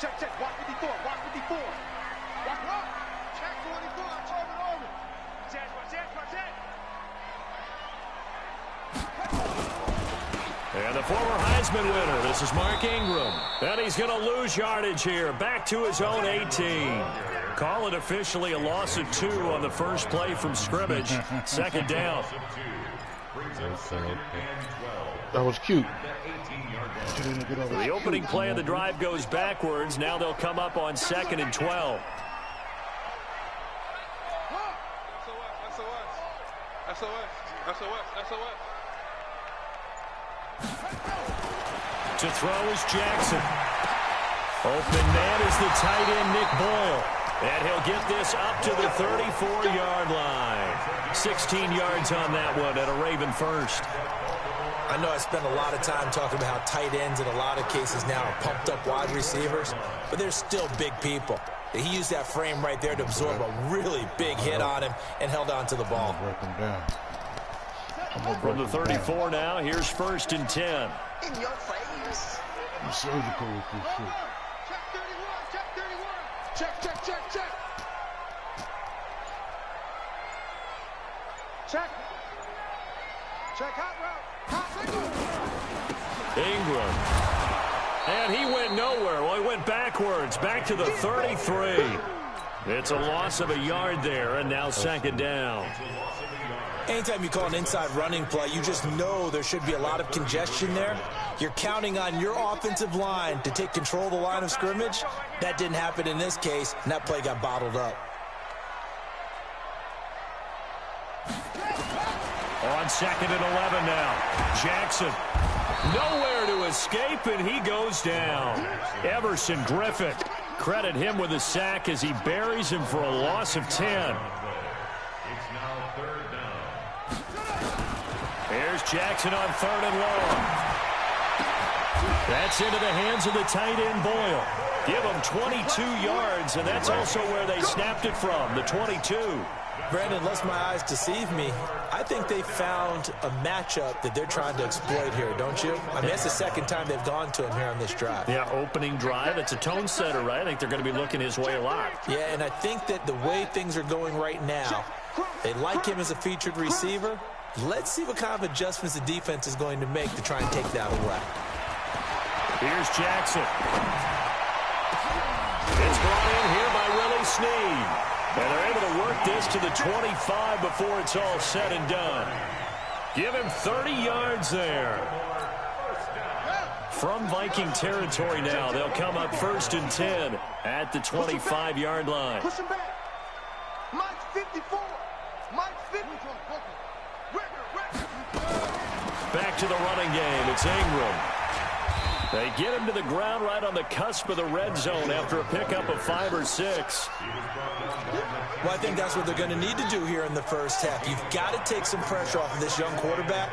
Check, check. Watch 54. Watch 54. Watch what? Check 24. Turn it over. Check, watch it. And the former Heisman winner, this is Mark Ingram. And he's going to lose yardage here, back to his own 18. Call it officially a loss of 2 on the first play from scrimmage. Second down. That was cute. The opening play of the drive goes backwards. Now they'll come up on 2nd and 12. SOS. To throw is Jackson. Open man is the tight end, Nick Boyle. And he'll get this up to the 34-yard line. 16 yards on that one at a Raven first. I know I spent a lot of time talking about how tight ends in a lot of cases now are pumped up wide receivers, but they're still big people. He used that frame right there to absorb a really big hit on him and held on to the ball. From the 34 now, here's 1st and 10. In your face. I'm surgical with this shit. Check 31. Check 31. Check. Check hot route. Ingram. And he went nowhere. Well, he went backwards, back to the 33. It's a loss of a yard there, and now 2nd down. Anytime you call an inside running play, you just know there should be a lot of congestion there. You're counting on your offensive line to take control of the line of scrimmage. That didn't happen in this case, and that play got bottled up. On 2nd and 11 now. Jackson. Nowhere to escape, and he goes down. Everson Griffin. Credit him with a sack as he buries him for a loss of 10. Here's Jackson on 3rd and long. That's into the hands of the tight end, Boyle. Give him 22 yards, and that's also where they snapped it from, the 22. Brandon, unless my eyes deceive me, I think they found a matchup that they're trying to exploit here, don't you? I mean, that's the 2nd time they've gone to him here on this drive. Yeah, opening drive. It's a tone setter, right? I think they're going to be looking his way a lot. Yeah, and I think that the way things are going right now, they like him as a featured receiver. Let's see what kind of adjustments the defense is going to make to try and take that away. Here's Jackson. It's brought in here by Willie Snead. And they're able to work this to the 25 before it's all said and done. Give him 30 yards there. From Viking territory now, they'll come up 1st and 10 at the 25-yard line. Push him back. Mike's 54. Mike's 54. Back to the running game. It's Ingram. They get him to the ground right on the cusp of the red zone after a pickup of 5 or 6. Well, I think that's what they're going to need to do here in the first half. You've got to take some pressure off of this young quarterback,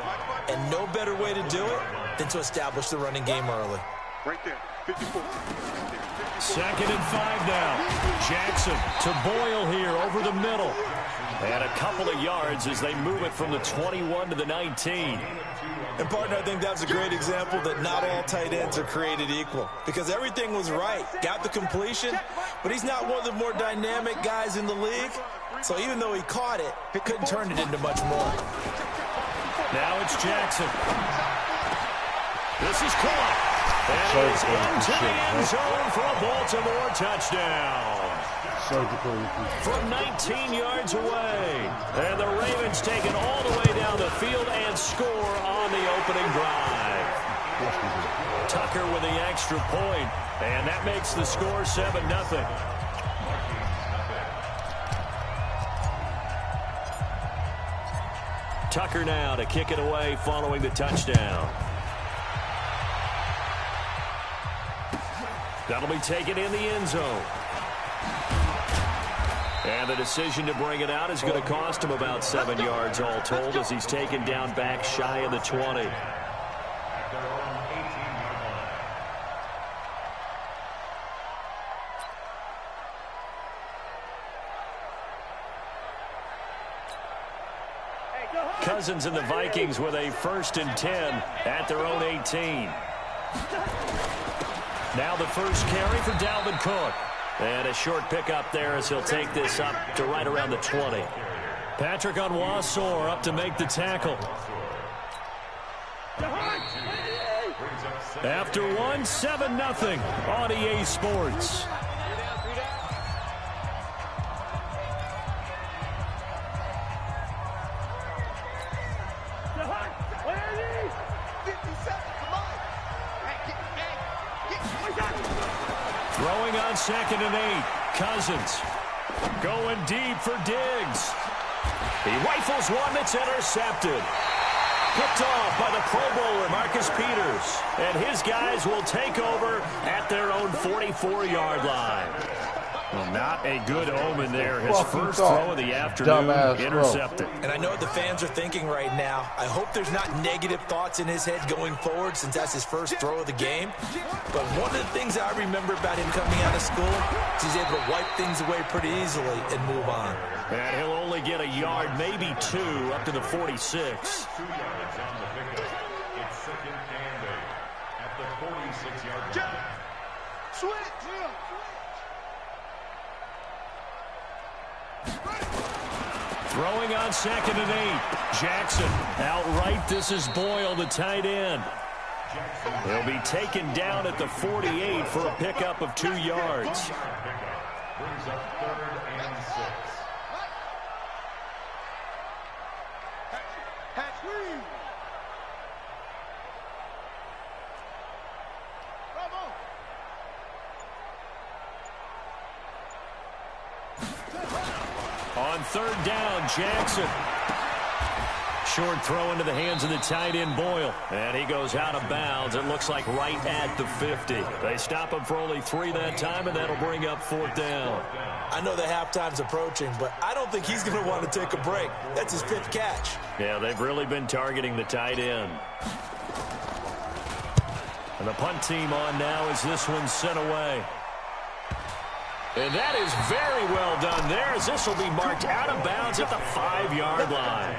and no better way to do it than to establish the running game early. Right there, 54. 2nd and 5 now. Jackson to Boyle here over the middle. And a couple of yards as they move it from the 21 to the 19. And, partner, I think that's a great example that not all tight ends are created equal. Because everything was right. Got the completion, but he's not one of the more dynamic guys in the league. So even though he caught it, he couldn't turn it into much more. Now it's Jackson. This is caught. And it is into the end zone for a Baltimore touchdown. From 19 yards away. And the Ravens take it all the way down the field and score on the opening drive. Tucker with the extra point, and that makes the score 7-0. Tucker now to kick it away following the touchdown. That'll be taken in the end zone. And the decision to bring it out is going to cost him about 7 yards all told as he's taken down back shy of the 20. Cousins and the Vikings with a 1st and 10 at their own 18. Now the first carry for Dalvin Cook. And a short pickup there as he'll take this up to right around the 20. Patrick Onwuasor up to make the tackle. After one, 7-0 on EA Sports. Throwing on 2nd and 8. Cousins going deep for Diggs. He rifles one that's intercepted. Picked off by the Pro Bowler, Marcus Peters. And his guys will take over at their own 44-yard line. Well, not a good omen there. His first throw of the afternoon intercepted. And I know what the fans are thinking right now. I hope there's not negative thoughts in his head going forward since that's his first throw of the game. But one of the things I remember about him coming out of school is he's able to wipe things away pretty easily and move on. And he'll only get a yard, maybe 2, up to the 46. 2 yards on the pickup. It's 2nd and 8 at the 46-yard line. Switch! Throwing on 2nd and 8. Jackson outright. This is Boyle, the tight end. He'll be taken down at the 48 for a pickup of 2 yards. Brings up 3rd and 6. On 3rd down, Jackson. Short throw into the hands of the tight end, Boyle. And he goes out of bounds. It looks like right at the 50. They stop him for only 3 that time, and that'll bring up 4th down. I know the halftime's approaching, but I don't think he's going to want to take a break. That's his 5th catch. Yeah, they've really been targeting the tight end. And the punt team on now as this one's sent away. And that is very well done there, as this will be marked out of bounds at the 5-yard line.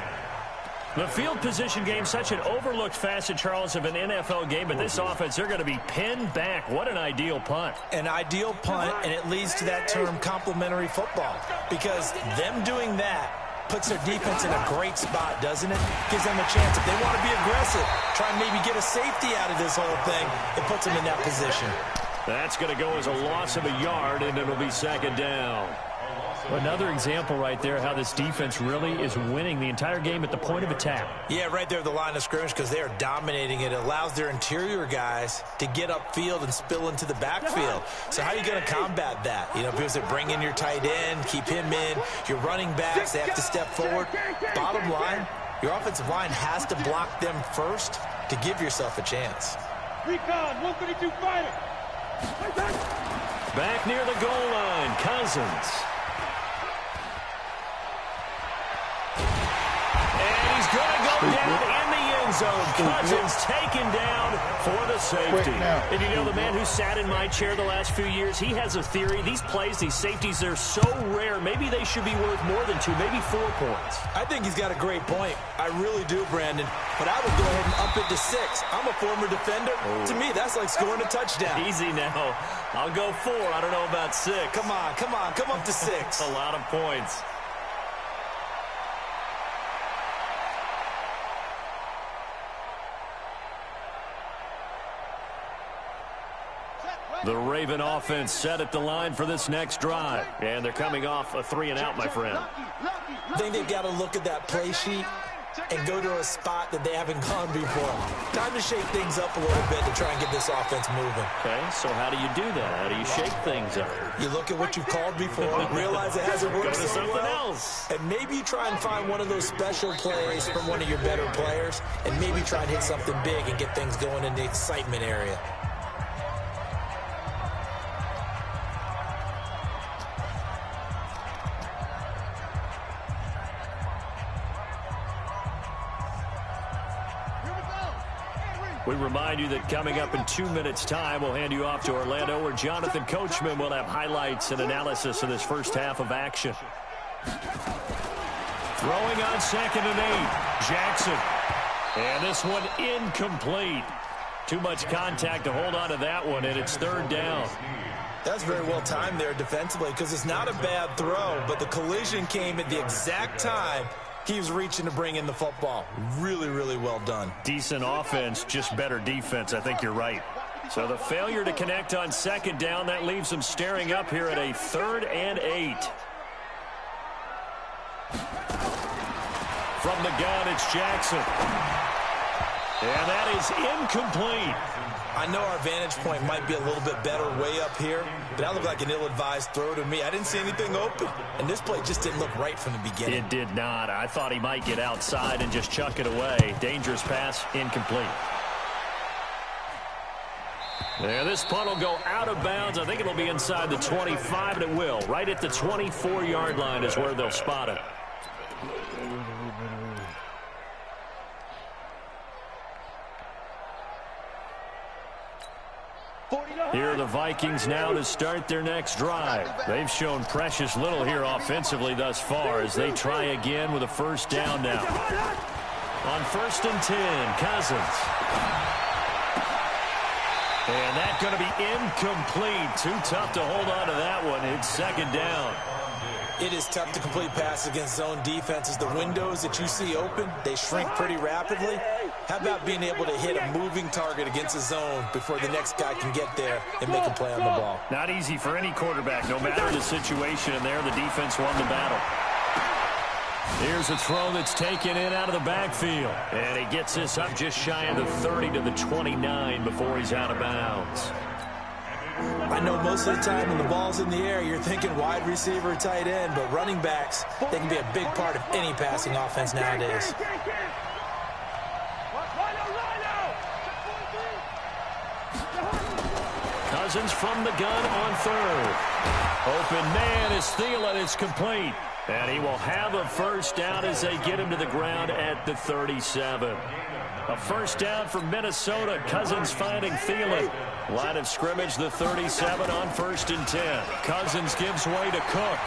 The field position game, such an overlooked facet, Charles, of an NFL game, but this offense, they're going to be pinned back. What an ideal punt. An ideal punt, and it leads to that term complementary football, because them doing that puts their defense in a great spot, doesn't it? Gives them a chance. If they want to be aggressive, try and maybe get a safety out of this whole thing, it puts them in that position. That's going to go as a loss of a yard, and it'll be 2nd down. Another example right there how this defense really is winning the entire game at the point of attack. Yeah, right there at the line of scrimmage, because they are dominating it. It allows their interior guys to get upfield and spill into the backfield. So how are you going to combat that? You know, because they bring in your tight end, keep him in. Your running backs, they have to step forward. Bottom line, your offensive line has to block them first to give yourself a chance. Recon, 152 fighter. Back near the goal line, Cousins. And he's going to go down in the end zone. Cousins taken down for the safety. And you know, the man who sat in my chair the last few years, he has a theory. These plays, these safeties, they're so rare. Maybe they should be worth more than 2, maybe 4 points. I think he's got a great point. I really do, Brandon. But I would go ahead and up it to 6. I'm a former defender. Oh. To me, that's like scoring a touchdown. Easy now. I'll go 4. I don't know about 6. Come on. Come up to 6. A lot of points. The Raven offense set at the line for this next drive. And they're coming off a 3-and-out, my friend. I think they've got to look at that play sheet and go to a spot that they haven't gone before. Time to shake things up a little bit to try and get this offense moving. Okay, so how do you do that? How do you shake things up? You look at what you've called before, realize it hasn't worked go to so something well, else. and maybe you try and find one of those special plays from one of your better players, and maybe try and hit something big and get things going in the excitement area. We remind you that coming up in 2 minutes' time, we'll hand you off to Orlando, where Jonathan Coachman will have highlights and analysis of this first half of action. Throwing on 2nd and 8, Jackson. And this one incomplete. Too much contact to hold on to that one, and it's third down. That's very well timed there defensively because it's not a bad throw, but the collision came at the exact time he was reaching to bring in the football. Really, really well done. Decent offense, just better defense. I think you're right. So the failure to connect on second down, that leaves them staring up here at a 3rd and 8. From the gun, it's Jackson. And that is incomplete. I know our vantage point might be a little bit better way up here, but that looked like an ill-advised throw to me. I didn't see anything open, and this play just didn't look right from the beginning. It did not. I thought he might get outside and just chuck it away. Dangerous pass, incomplete. There, this punt will go out of bounds. I think it'll be inside the 25, and it will. Right at the 24-yard line is where they'll spot it. Here are the Vikings now to start their next drive. They've shown precious little here offensively thus far as they try again with a first down now. On 1st and 10, Cousins. And that's going to be incomplete. Too tough to hold on to that one. It's 2nd down. It is tough to complete passes against zone defenses. The windows that you see open, they shrink pretty rapidly. How about being able to hit a moving target against a zone before the next guy can get there and make a play on the ball? Not easy for any quarterback. No matter the situation in there, the defense won the battle. Here's a throw that's taken in out of the backfield. And he gets this up just shy of the 30 to the 29 before he's out of bounds. I know most of the time when the ball's in the air, you're thinking wide receiver, tight end, but running backs, they can be a big part of any passing offense nowadays. Cousins from the gun on 3rd. Open man is Thielen. It's complete. And he will have a first down as they get him to the ground at the 37. A first down for Minnesota. Cousins finding Thielen. Line of scrimmage, the 37 on 1st and 10. Cousins gives way to Cook.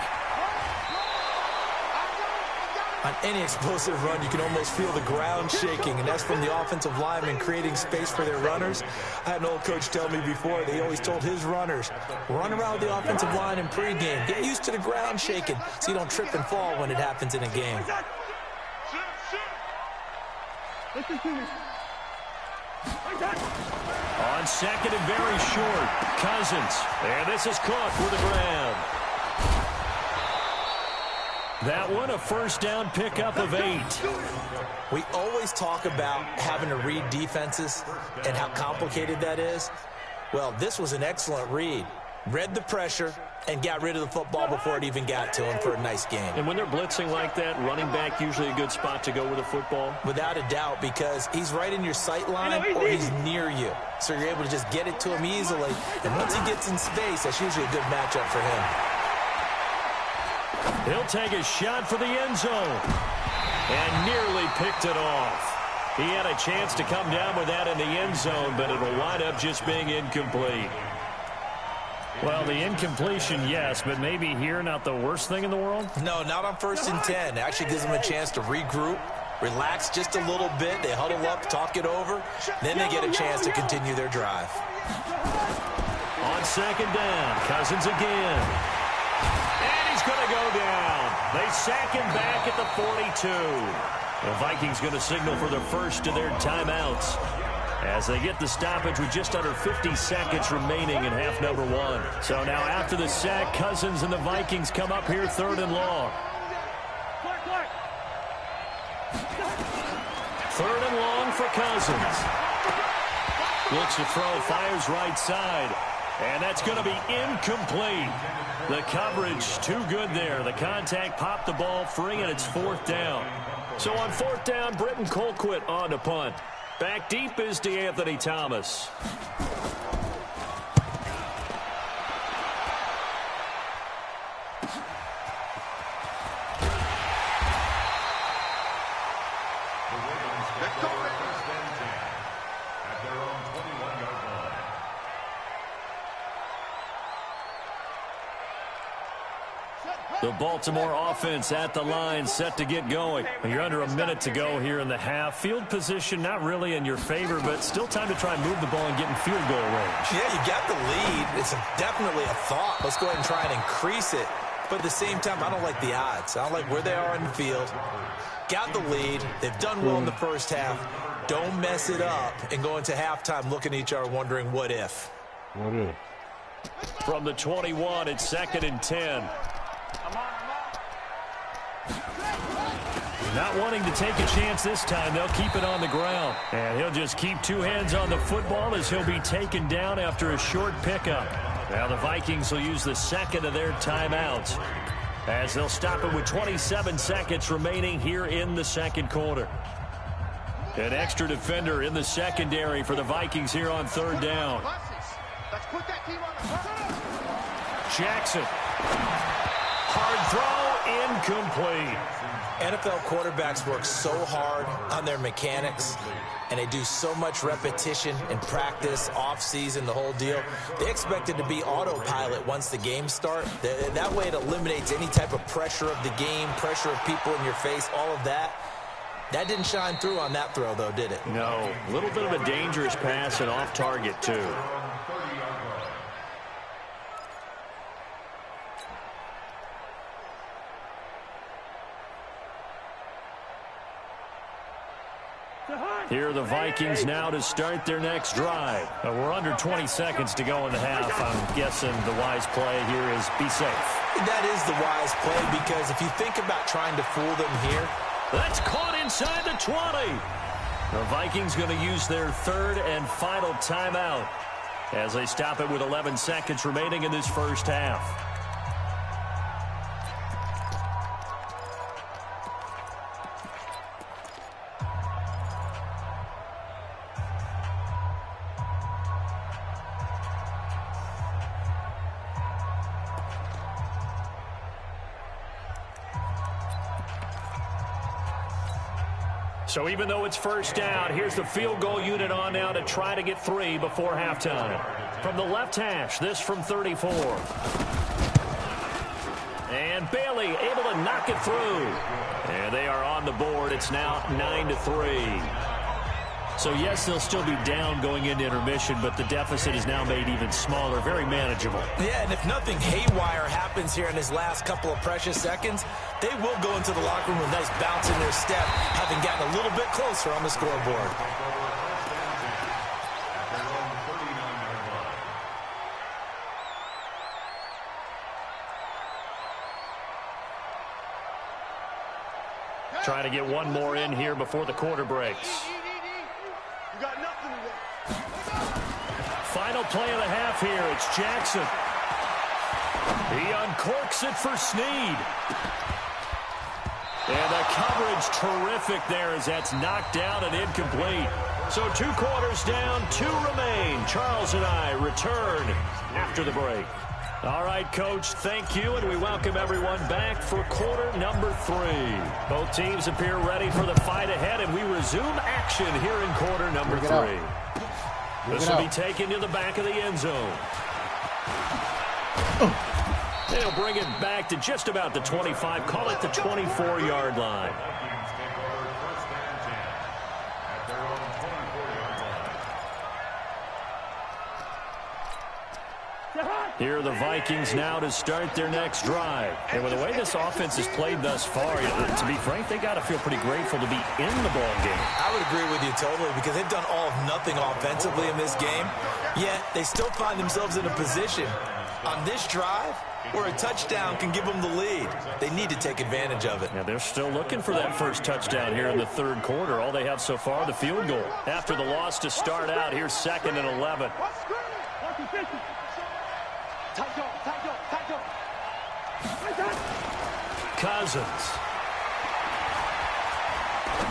On any explosive run, you can almost feel the ground shaking, and that's from the offensive linemen creating space for their runners. I had an old coach tell me before, they always told his runners, run around the offensive line in pregame. Get used to the ground shaking so you don't trip and fall when it happens in a game. On 2nd and very short, Cousins. And this is Cook with the grab. That one, a first down pickup of 8. We always talk about having to read defenses and how complicated that is. Well, this was an excellent read. Read the pressure and got rid of the football before it even got to him for a nice game. And when they're blitzing like that, running back usually a good spot to go with the football? Without a doubt, because he's right in your sight line or he's near you. So you're able to just get it to him easily. And once he gets in space, that's usually a good matchup for him. He'll take a shot for the end zone. And nearly picked it off. He had a chance to come down with that in the end zone, but it'll wind up just being incomplete. Well, the incompletion, yes, but maybe here not the worst thing in the world? No, not on 1st and 10. It actually gives them a chance to regroup, relax just a little bit. They huddle up, talk it over. Then they get a chance to continue their drive. On 2nd down, Cousins again. And he's going to go down. They sack him back at the 42. The Vikings going to signal for the first of their timeouts as they get the stoppage with just under 50 seconds remaining in half number 1. So now after the sack, Cousins and the Vikings come up here 3rd and long. 3rd and long for Cousins. Looks to throw, fires right side. And that's going to be incomplete. The coverage too good there. The contact popped the ball free, and it's 4th down. So on 4th down, Britton Colquitt on to punt. Back deep is DeAnthony Thomas. The Baltimore offense at the line, set to get going. You're under a minute to go here in the half. Field position not really in your favor, but still time to try and move the ball and get in field goal range. Yeah, you got the lead. It's definitely a thought. Let's go ahead and try and increase it. But at the same time, I don't like the odds. I don't like where they are in the field. Got the lead. They've done well in the first half. Don't mess it up and go into halftime looking at each other wondering what if. What if? From the 21, it's 2nd and 10. Not wanting to take a chance this time. They'll keep it on the ground. And he'll just keep two hands on the football as he'll be taken down after a short pickup. Now the Vikings will use the second of their timeouts as they'll stop it with 27 seconds remaining here in the second quarter. An extra defender in the secondary for the Vikings here on 3rd down. Jackson. Hard throw, incomplete. NFL quarterbacks work so hard on their mechanics, and they do so much repetition in practice, off-season, the whole deal. They expect it to be autopilot once the games start. That way it eliminates any type of pressure of the game, pressure of people in your face, all of that. That didn't shine through on that throw, though, did it? No. A little bit of a dangerous pass and off target, too. Here are the Vikings now to start their next drive. We're under 20 seconds to go in the half. I'm guessing the wise play here is be safe. That is the wise play because if you think about trying to fool them here. That's caught inside the 20. The Vikings going to use their 3rd and final timeout as they stop it with 11 seconds remaining in this first half. So even though it's first down, here's the field goal unit on now to try to get 3 before halftime. From the left hash, this from 34. And Bailey able to knock it through. And they are on the board. It's now 9-3. So, yes, they'll still be down going into intermission, but the deficit is now made even smaller, very manageable. Yeah, and if nothing haywire happens here in his last couple of precious seconds, they will go into the locker room with a nice bounce in their step, having gotten a little bit closer on the scoreboard. Trying to get one more in here before the quarter breaks. Got nothing to Final play of the half here. It's Jackson. He uncorks it for Snead. And the coverage terrific there as that's knocked down and incomplete. So 2 quarters down, 2 remain. Charles and I return after the break. All right, Coach, thank you, and we welcome everyone back for quarter number 3. Both teams appear ready for the fight ahead, and we resume action here in quarter number 3. This will be taken to the back of the end zone. They'll bring it back to just about the 25, call it the 24-yard line. Here are the Vikings now to start their next drive. And with the way this offense has played thus far, to be frank, they got to feel pretty grateful to be in the ball game. I would agree with you totally because they've done all of nothing offensively in this game, yet they still find themselves in a position on this drive where a touchdown can give them the lead. They need to take advantage of it. Now they're still looking for that first touchdown here in the 3rd quarter. All they have so far, the field goal. After the loss to start out, here's 2nd and 11. Cousins.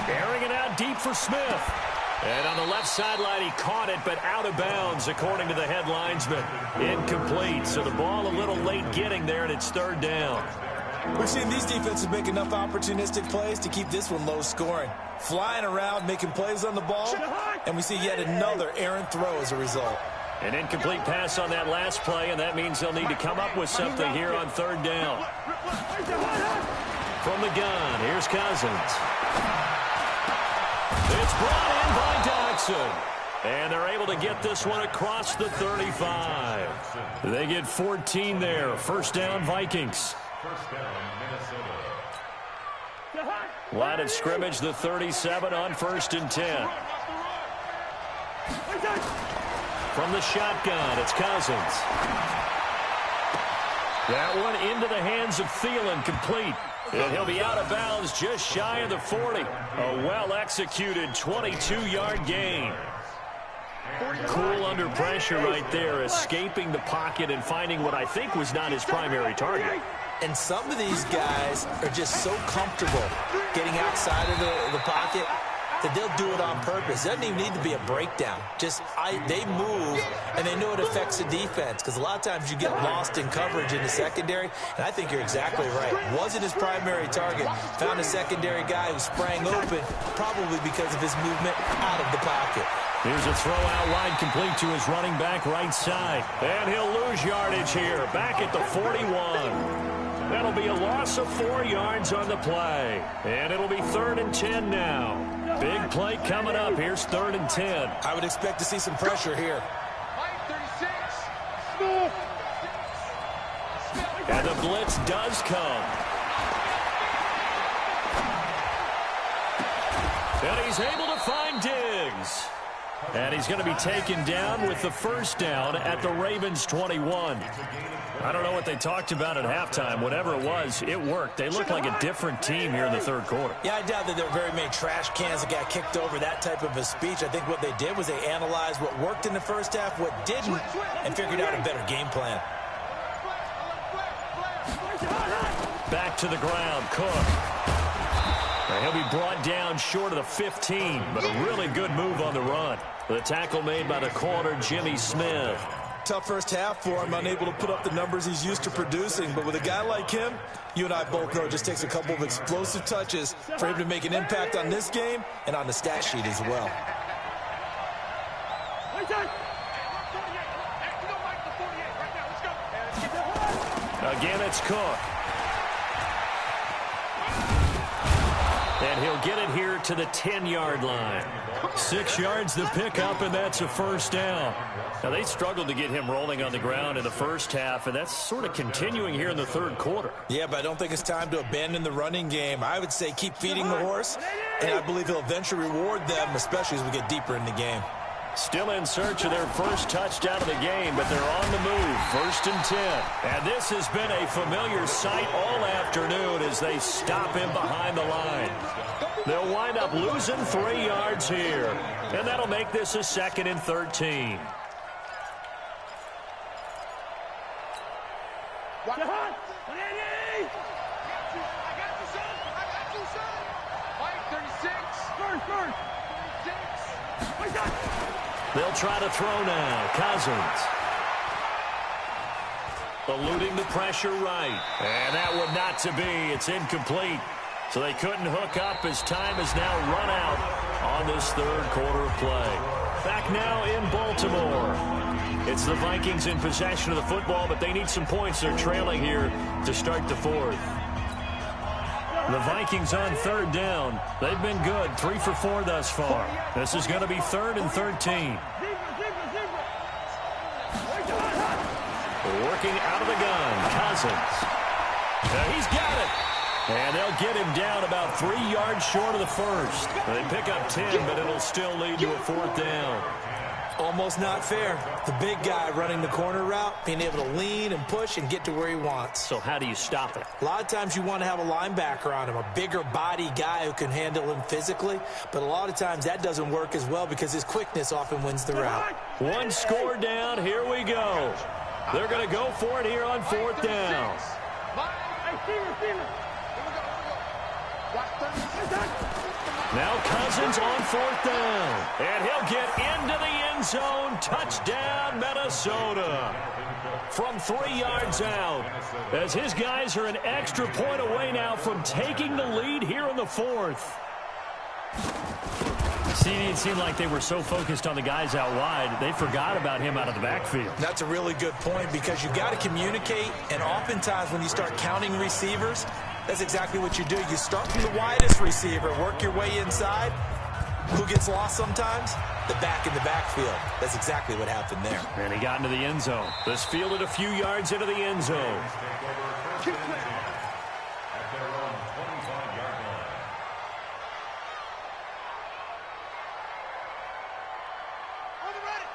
Airing it out deep for Smith. And on the left sideline, he caught it, but out of bounds, according to the head linesman. Incomplete, so the ball a little late getting there, and it's 3rd down. We've seen these defenses make enough opportunistic plays to keep this one low scoring. Flying around, making plays on the ball, and we see yet another errant throw as a result. An incomplete pass on that last play, and that means they'll need to come up with something here on third down. From the gun, here's Cousins. It's brought in by Doxson. And they're able to get this one across the 35. They get 14 there. First down, Vikings. First down, Minnesota. Line of scrimmage, the 37 on 1st and 10. From the shotgun, it's Cousins. That one into the hands of Thielen, complete. And he'll be out of bounds just shy of the 40. A well-executed 22-yard gain. Cool under pressure right there, escaping the pocket and finding what I think was not his primary target. And some of these guys are just so comfortable getting outside of the pocket that they'll do it on purpose. It doesn't even need to be a breakdown. They move, and they know it affects the defense, because a lot of times you get lost in coverage in the secondary, and I think you're exactly right. Wasn't his primary target. Found a secondary guy who sprang open, probably because of his movement out of the pocket. Here's a throw out wide, complete to his running back right side. And he'll lose yardage here, back at the 41. That'll be a loss of 4 yards on the play. And it'll be 3rd and 10 now. Big play coming up. Here's 3rd and 10. I would expect to see some pressure here. And the blitz does come. And he's able to find Diggs. And he's going to be taken down with the first down at the Ravens 21. I don't know what they talked about at halftime. Whatever it was, it worked. They looked like a different team here in the 3rd quarter. Yeah, I doubt that there were very many trash cans that got kicked over, that type of a speech. I think what they did was they analyzed what worked in the first half, what didn't, and figured out a better game plan. Back to the ground, Cook. He'll be brought down short of the 15, but a really good move on the run. The tackle made by the corner, Jimmy Smith. Tough first half for him, unable to put up the numbers he's used to producing. But with a guy like him, you and I both know it just takes a couple of explosive touches for him to make an impact on this game and on the stat sheet as well. Again, it's Cook. And he'll get it here to the 10-yard line. 6 yards the pickup, and that's a first down. Now, they struggled to get him rolling on the ground in the first half, and that's sort of continuing here in the 3rd quarter. Yeah, but I don't think it's time to abandon the running game. I would say keep feeding the horse, and I believe he'll eventually reward them, especially as we get deeper in the game. Still in search of their first touchdown of the game, but they're on the move. 1st and 10. And this has been a familiar sight all afternoon as they stop him behind the line. They'll wind up losing 3 yards here. And that'll make this a 2nd and 13. They'll try to throw now. Cousins. Eluding the pressure right. And that one not to be. It's incomplete. So they couldn't hook up as time has now run out on this 3rd quarter of play. Back now in Baltimore. It's the Vikings in possession of the football, but they need some points. They're trailing here to start the 4th. The Vikings on 3rd down. They've been good. 3 for 4 thus far. This is going to be 3rd and 13. Working out of the gun. Cousins. He's got it. And they'll get him down about 3 yards short of the first. They pick up 10, but it'll still lead to a 4th down. Almost not fair. The big guy running the corner route, being able to lean and push and get to where he wants. So how do you stop it? A lot of times you want to have a linebacker on him, a bigger body guy who can handle him physically. But a lot of times that doesn't work as well because his quickness often wins the route. 1 score down. Here we go. They're going to go for it here on 4th down. Now Cousins on 4th down. And he'll get into the end zone. Touchdown, Minnesota. From 3 yards out. As his guys are an extra point away now from taking the lead here in the 4th. See, it seemed like they were so focused on the guys out wide, they forgot about him out of the backfield. That's a really good point because you got to communicate, and oftentimes when you start counting receivers, that's exactly what you do. You start from the widest receiver, work your way inside. Who gets lost sometimes? The back in the backfield. That's exactly what happened there. And he got into the end zone. This fielded a few yards into the end zone.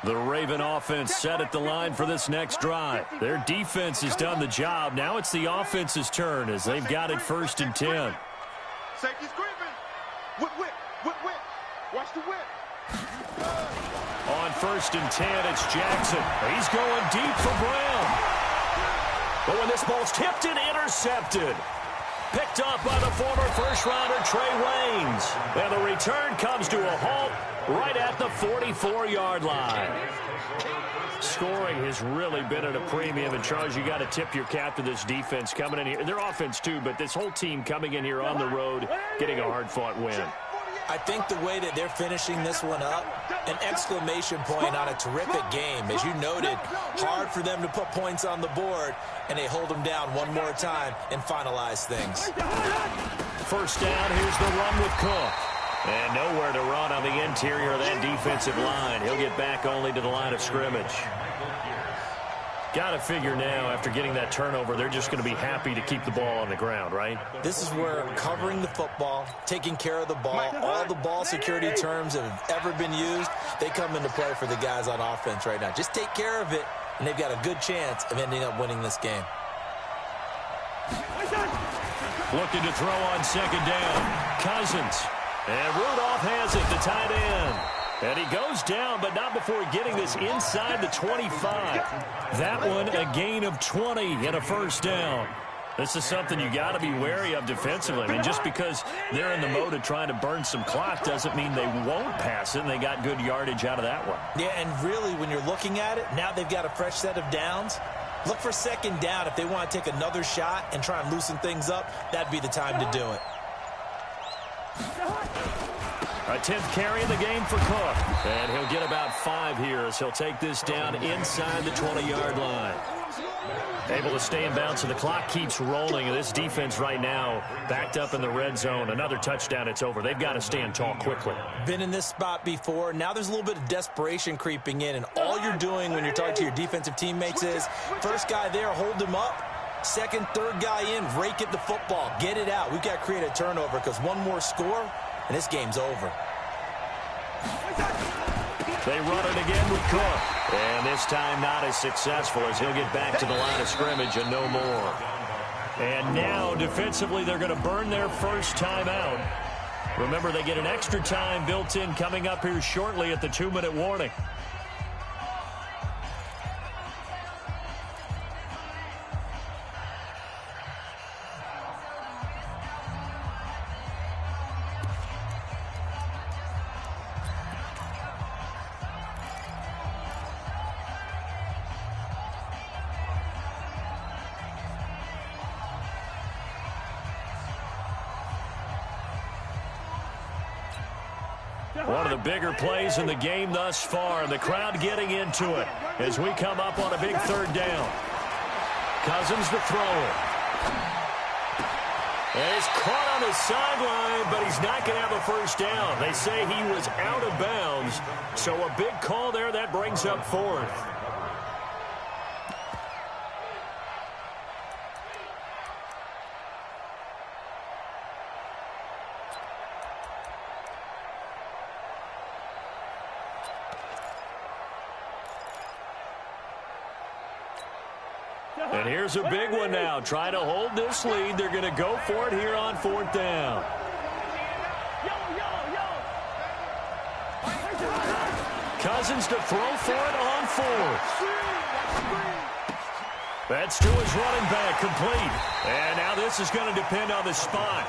The Raven offense set at the line for this next drive. Their defense has done the job. Now it's the offense's turn as they've got it 1st and 10. Safety's creeping. Whip, whip, whip, whip. Watch the whip. On 1st and 10, it's Jackson. He's going deep for Brown. But when this ball's tipped and intercepted. Picked up by the former first-rounder Trey Waynes. And the return comes to a halt right at the 44-yard line. Scoring has really been at a premium. And, Charles, you got to tip your cap to this defense coming in here. Their offense, too, but this whole team coming in here on the road, getting a hard-fought win. I think the way that they're finishing this one up, an exclamation point on a terrific game. As you noted, hard for them to put points on the board, and they hold them down one more time and finalize things. First down, here's the run with Cook. And nowhere to run on the interior of that defensive line. He'll get back only to the line of scrimmage. Got to figure now, after getting that turnover, they're just going to be happy to keep the ball on the ground, right? This is where covering the football, taking care of the ball, all the ball security terms that have ever been used, they come into play for the guys on offense right now. Just take care of it, and they've got a good chance of ending up winning this game. Looking to throw on 2nd down. Cousins. And Rudolph has it, the tight end. And he goes down, but not before getting this inside the 25. That one a gain of 20 and a first down. This is something you got to be wary of defensively. I mean, just because they're in the mode of trying to burn some clock doesn't mean they won't pass it, and they got good yardage out of that one. Yeah, and really, when you're looking at it, now they've got a fresh set of downs. Look for 2nd down. If they want to take another shot and try and loosen things up, that'd be the time to do it. A 10th carry in the game for Cook. And he'll get about 5 here as he'll take this down inside the 20-yard line. Able to stay in bounds, so the clock keeps rolling. And this defense right now backed up in the red zone. Another touchdown, it's over. They've got to stand tall quickly. Been in this spot before. Now there's a little bit of desperation creeping in. And all you're doing when you're talking to your defensive teammates is, first guy there, hold him up. 2nd, 3rd guy in, rake at the football. Get it out. We've got to create a turnover because one more score, and this game's over. They run it again with Cook. And this time not as successful as he'll get back to the line of scrimmage and no more. And now defensively they're going to burn their first time out. Remember, they get an extra time built in coming up here shortly at the 2-minute warning. One of the bigger plays in the game thus far, and the crowd getting into it as we come up on a big 3rd down. Cousins the thrower. And he's caught on his sideline, but he's not going to have a first down. They say he was out of bounds, so a big call there that brings up 4th. And here's a big one now. Trying to hold this lead. They're going to go for it here on 4th down. Cousins to throw for it on 4th. That's to his running back, complete. And now this is going to depend on the spot.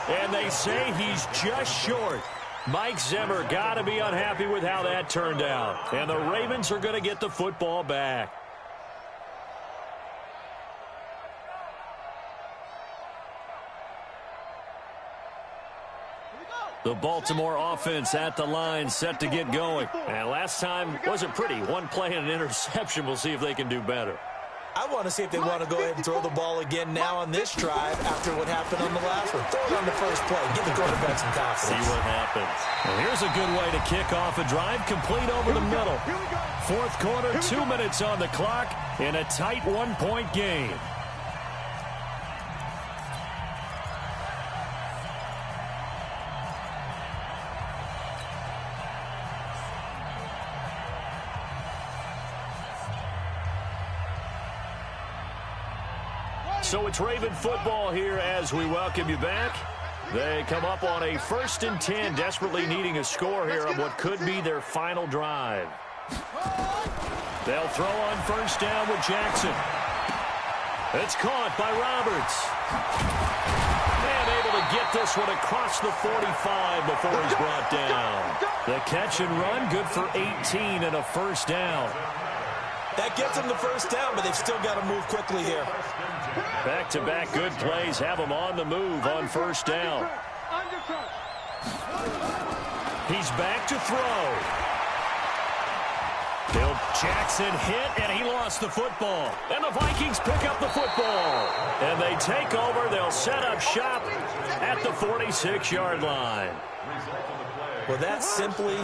And they say he's just short. Mike Zimmer got to be unhappy with how that turned out. And the Ravens are going to get the football back. The Baltimore offense at the line, set to get going. And last time wasn't pretty. One play and an interception. We'll see if they can do better. I want to see if they want to go ahead and throw the ball again now on this drive after what happened on the last one. Throw it on the first play. Give the quarterback some confidence. See what happens. And here's a good way to kick off a drive, complete over the middle. Fourth quarter, 2 minutes on the clock in a tight one-point game. So it's Raven football here as we welcome you back. They come up on a 1st and 10, desperately needing a score here on what could be their final drive. They'll throw on 1st down with Jackson. It's caught by Roberts. And able to get this one across the 45 before he's brought down. The catch and run, good for 18 and a 1st down. That gets them the 1st down, but they've still got to move quickly here. Back-to-back good plays have them on the move on 1st down. He's back to throw. Bill Jackson hit, and he lost the football. And the Vikings pick up the football. And they take over. They'll set up shop at the 46-yard line. Well, that simply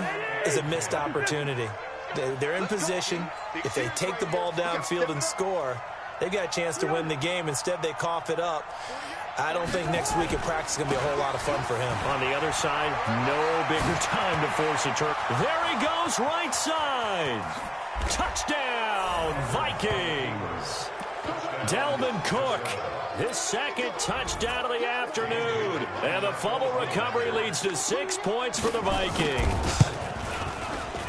is a missed opportunity. They're in position. If they take the ball downfield and score, they've got a chance to win the game. Instead, they cough it up. I don't think next week at practice is going to be a whole lot of fun for him. On the other side, no bigger time to force a turn. There he goes, right side. Touchdown, Vikings. Dalvin Cook, his 2nd touchdown of the afternoon. And the fumble recovery leads to 6 points for the Vikings.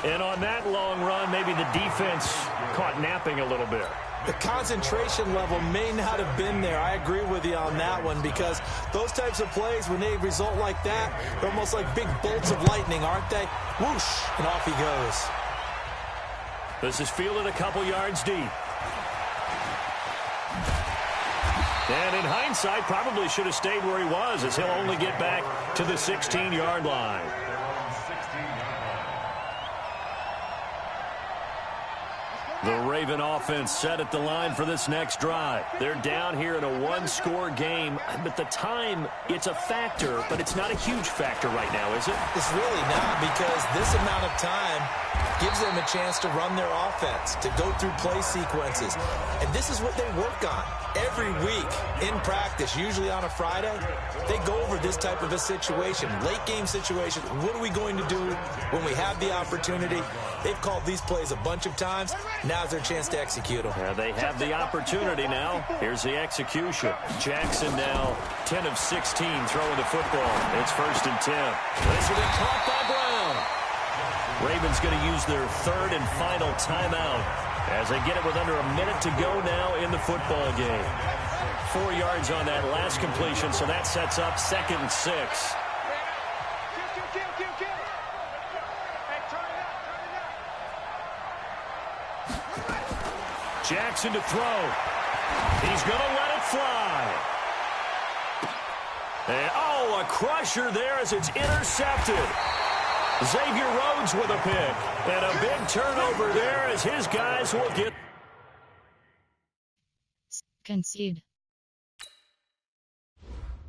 And on that long run, maybe the defense caught napping a little bit. The concentration level may not have been there. I agree with you on that one, because those types of plays, when they result like that, they're almost like big bolts of lightning, aren't they? Whoosh, and off he goes. This is fielded a couple yards deep. And in hindsight, probably should have stayed where he was, as he'll only get back to the 16-yard line. The Raven offense set at the line for this next drive. They're down here in a one-score game, but the time, it's a factor, but it's not a huge factor right now, is it? It's really not, because this amount of time gives them a chance to run their offense, to go through play sequences. And this is what they work on every week in practice, usually on a Friday. They go over this type of a situation, late game situation. What are we going to do when we have the opportunity? They've called these plays a bunch of times. Now's their chance to execute them. Yeah, they have the opportunity now. Here's the execution. Jackson now 10 of 16 throwing the football. It's 1st and 10. This will be caught by Brown. Ravens going to use their 3rd and final timeout as they get it with under a minute to go now in the football game. 4 yards on that last completion, so that sets up 2nd and 6. Jackson to throw. He's going to let it fly. And, oh, a crusher there as it's intercepted. Xavier Rhodes with a pick. And a big turnover there as his guys will get. Concede.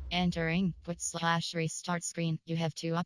Entering /restart screen. You have 2 options.